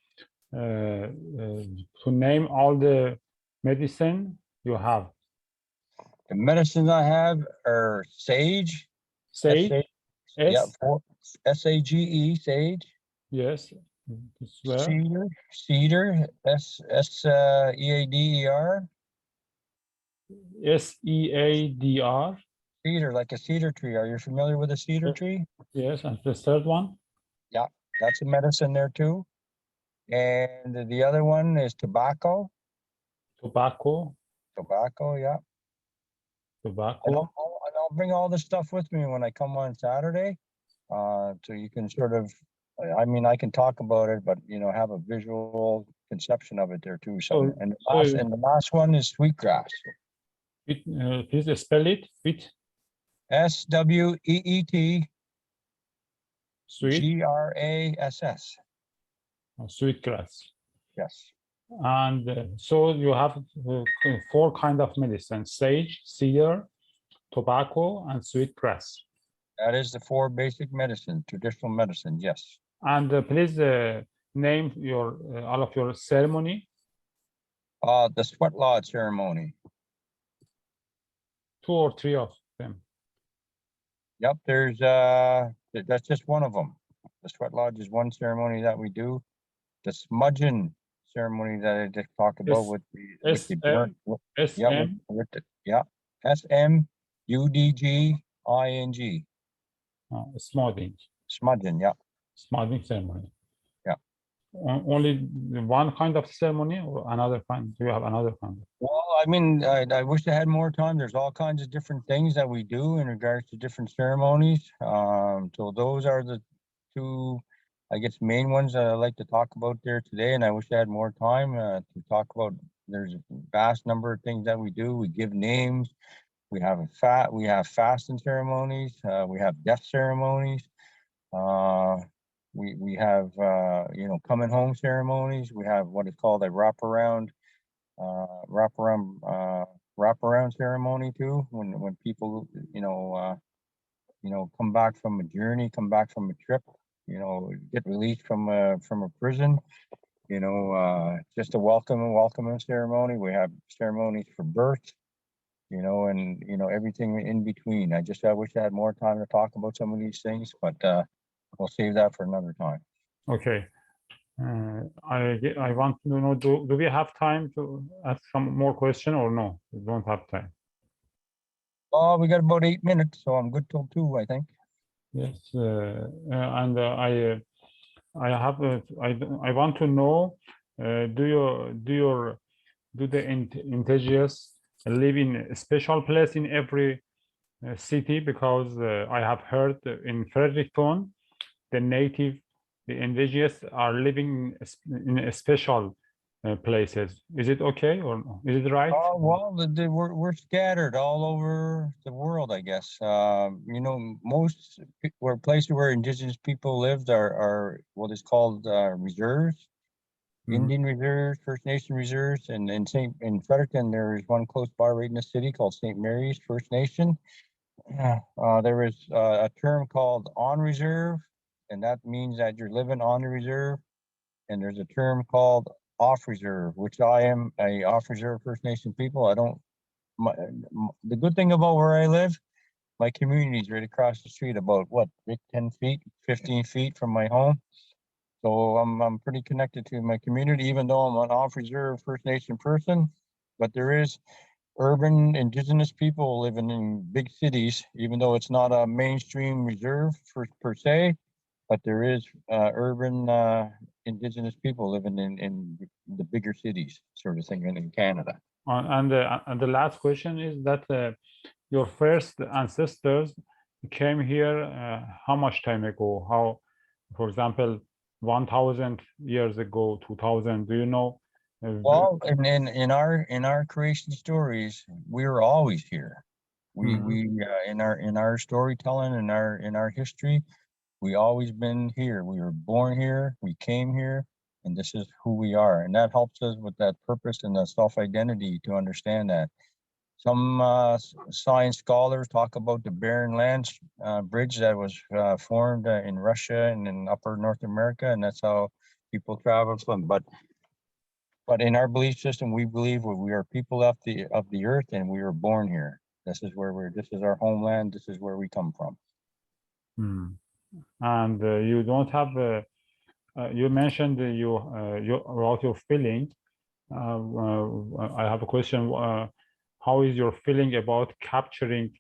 to name all the medicine you have. The medicines I have are sage. Sage. Yeah, S-A-G-E, sage. Yes. Swear. Cedar, S-E-A-D-E-R. S-E-A-D-R. Cedar, like a cedar tree. Are you familiar with a cedar tree? Yes, and the third one? Yeah, that's a medicine there too. And the other one is tobacco. Tobacco. Tobacco, yeah. Tobacco. And I'll bring all this stuff with me when I come on Saturday. So you can sort of, I mean, I can talk about it, but you know, have a visual conception of it there too. So, and the last one is sweetgrass. Please spell it with SWEET sweet GRASS. sweetgrass. Yes. And so you have 4 kind of medicine: sage, cedar, tobacco, and sweetgrass. That is the 4 basic medicine, traditional medicine. Yes. And please name your all of your ceremony. The sweat lodge ceremony. 2 or 3 of them. Yep, there's that's just one of them. The sweat lodge is one ceremony that we do. The smudging ceremony that I just talked about with the burnt. Yeah, SMUDGING. Smudging. Smudging, yeah. Smudging ceremony. Yeah. Only one kind of ceremony or another kind? Do you have another kind? Well, I mean, I wish I had more time. There's all kinds of different things that we do in regards to different ceremonies. So those are the 2, I guess, main ones that I like to talk about there today. And I wish I had more time to talk about. There's a vast number of things that we do. We give names. We have fasting ceremonies. We have death ceremonies. We have you know, coming home ceremonies. We have what is called a wraparound ceremony too. When people you know, come back from a journey, come back from a trip, you know, get released from a prison, you know, just a welcoming ceremony. We have ceremonies for birth, you know, and you know, everything in between. I wish I had more time to talk about some of these things, but we'll save that for another time. Okay. I want to know, do we have time to ask some more question or no? We don't have time. Oh, we got about 8 minutes, so I'm good till 2, I think. Yes, and I want to know, do the indigenous live in a special place in every city? Because I have heard in Fredericton, the indigenous are living in a special places. Is it okay or no? Is it right? Oh, well, we're scattered all over the world, I guess. You know, most places where indigenous people lived are what is called reserves, Indian reserves, First Nation reserves, and in Fredericton there is one close by right in the city called St. Mary's First Nation. There is a term called on reserve, and that means that you're living on the reserve. And there's a term called off reserve, which I am a off reserve First Nation people. The good thing about where I live, my community is right across the street, about what, 10 feet, 15 feet from my home. So I'm pretty connected to my community, even though I'm an off reserve First Nation person. But there is urban indigenous people living in big cities, even though it's not a mainstream reserve per se, but there is urban indigenous people living in the bigger cities, sort of thing, in Canada. And the last question is that your first ancestors came here how much time ago? How, for example, 1,000 years ago, 2,000? Do you know? Well, in our creation stories, we were always here. We in our storytelling, in our history, we always been here. We were born here. We came here, and this is who we are. And that helps us with that purpose and that self-identity to understand that. Some science scholars talk about the Barren Lands bridge that was formed in Russia and in upper North America, and that's how people travel from. But in our belief system, we believe we are people of the earth, and we were born here. This is our homeland. This is where we come from. And you don't have. You mentioned you about your feeling. I have a question. How is your feeling about capturing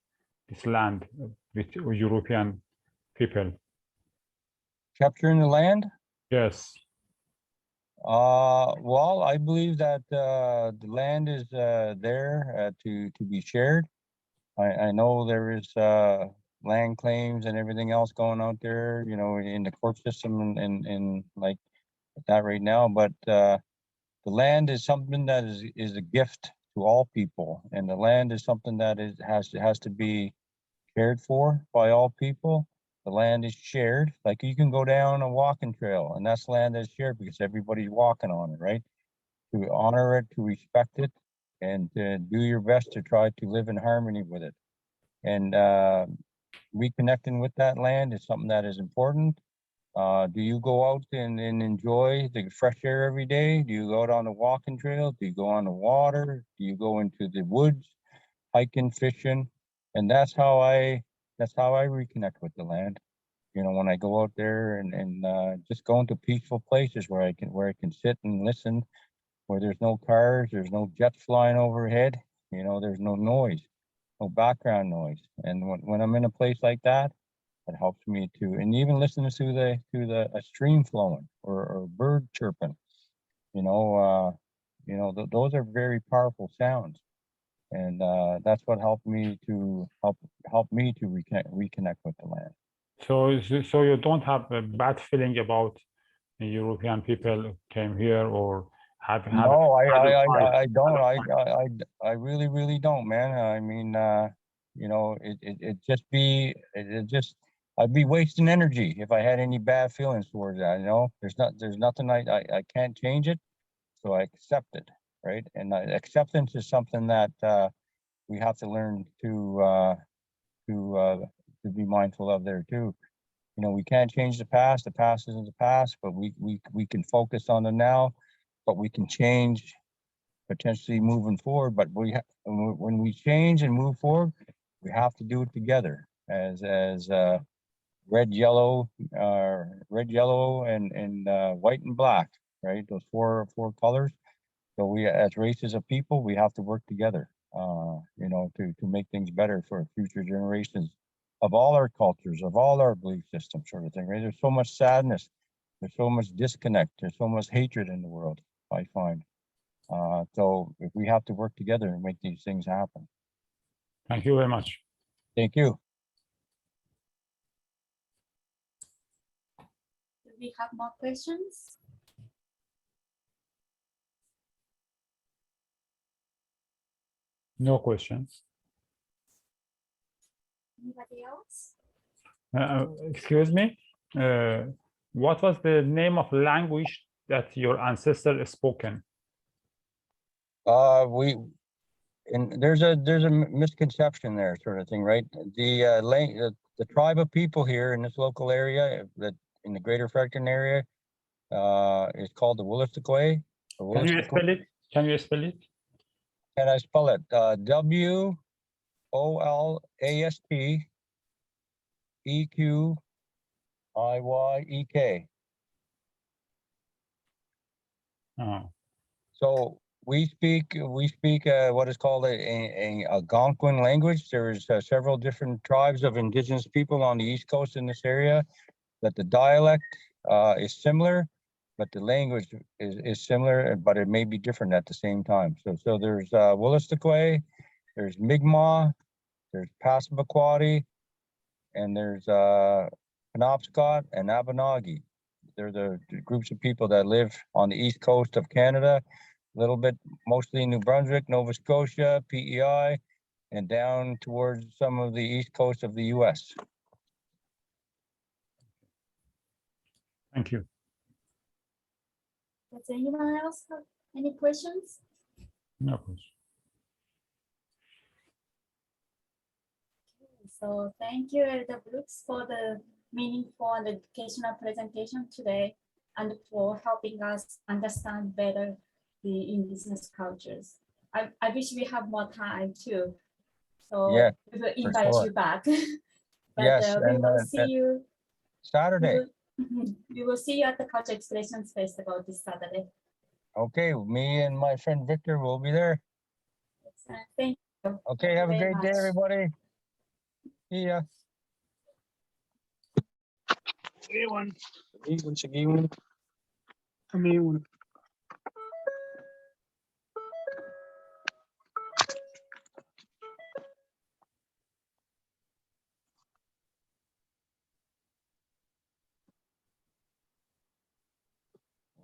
this land with European people? Capturing the land? Yes. Well, I believe that the land is there to be shared. I know there is land claims and everything else going out there, you know, in the court system and like that right now. But the land is something that is a gift to all people, and the land is something that has to be cared for by all people. The land is shared. Like you can go down a walking trail, and that's land that's shared because everybody's walking on it, right? To honor it, to respect it, and to do your best to try to live in harmony with it. And reconnecting with that land is something that is important. Do you go out and enjoy the fresh air every day? Do you go out on the walking trail? Do you go on the water? Do you go into the woods, hiking, fishing? And that's how I reconnect with the land. You know, when I go out there and just go into peaceful places where I can sit and listen, where there's no cars, there's no jets flying overhead, you know, there's no noise, no background noise. And when I'm in a place like that, it helps me to, and even listening to a stream flowing or a bird chirping, you know, those are very powerful sounds. And that's what helped me to reconnect with the land. So you don't have a bad feeling about the European people who came here or have No, had I don't. I really don't, man. I mean, you know, I'd be wasting energy if I had any bad feelings towards that. You know, there's nothing I can't change it, so I accept it, right? And acceptance is something that we have to learn to be mindful of there too. You know, we can't change the past. The past isn't the past, but we can focus on the now. But we can change potentially moving forward. But when we change and move forward, we have to do it together as red, yellow, and white and black, right? Those four colors. So we, as races of people, we have to work together, you know, to make things better for future generations of all our cultures, of all our belief systems, sort of thing, right? There's so much sadness, there's so much disconnect, there's so much hatred in the world, I find. So if we have to work together and make these things happen. Thank you very much. Thank you. Do we have more questions? No questions. Anybody else? Excuse me. What was the name of language that your ancestors spoken? There's a misconception there, sort of thing, right? The tribe of people here in this local area, that in the Greater Fredericton area, is called the Wolastoqi. Can you spell it? Can you spell it? Can I spell it? Wolasteqiyek. Oh. So we speak what is called a Algonquin language. There's several different tribes of indigenous people on the East Coast in this area, that the dialect is similar, but the language is similar, but it may be different at the same time. So there's Wolastoqi, there's Mi'kmaq, there's Passamaquoddy, and there's Penobscot and Abenaki. They're the groups of people that live on the east coast of Canada, a little bit, mostly New Brunswick, Nova Scotia, PEI, and down towards some of the east coast of the US. Thank you. Does anyone else have any questions? No question. So thank you, Elder Brooks, for the meaningful and educational presentation today, and for helping us understand better the indigenous cultures. I wish we have more time too. So yeah, we will invite you back. But yes, we will see you Saturday. We will see you at the Culture Expressions Festival this Saturday. Okay, me and my friend Victor will be there. Thank you. Okay, have a great day, everybody. See ya.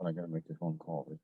But I gotta make the phone call.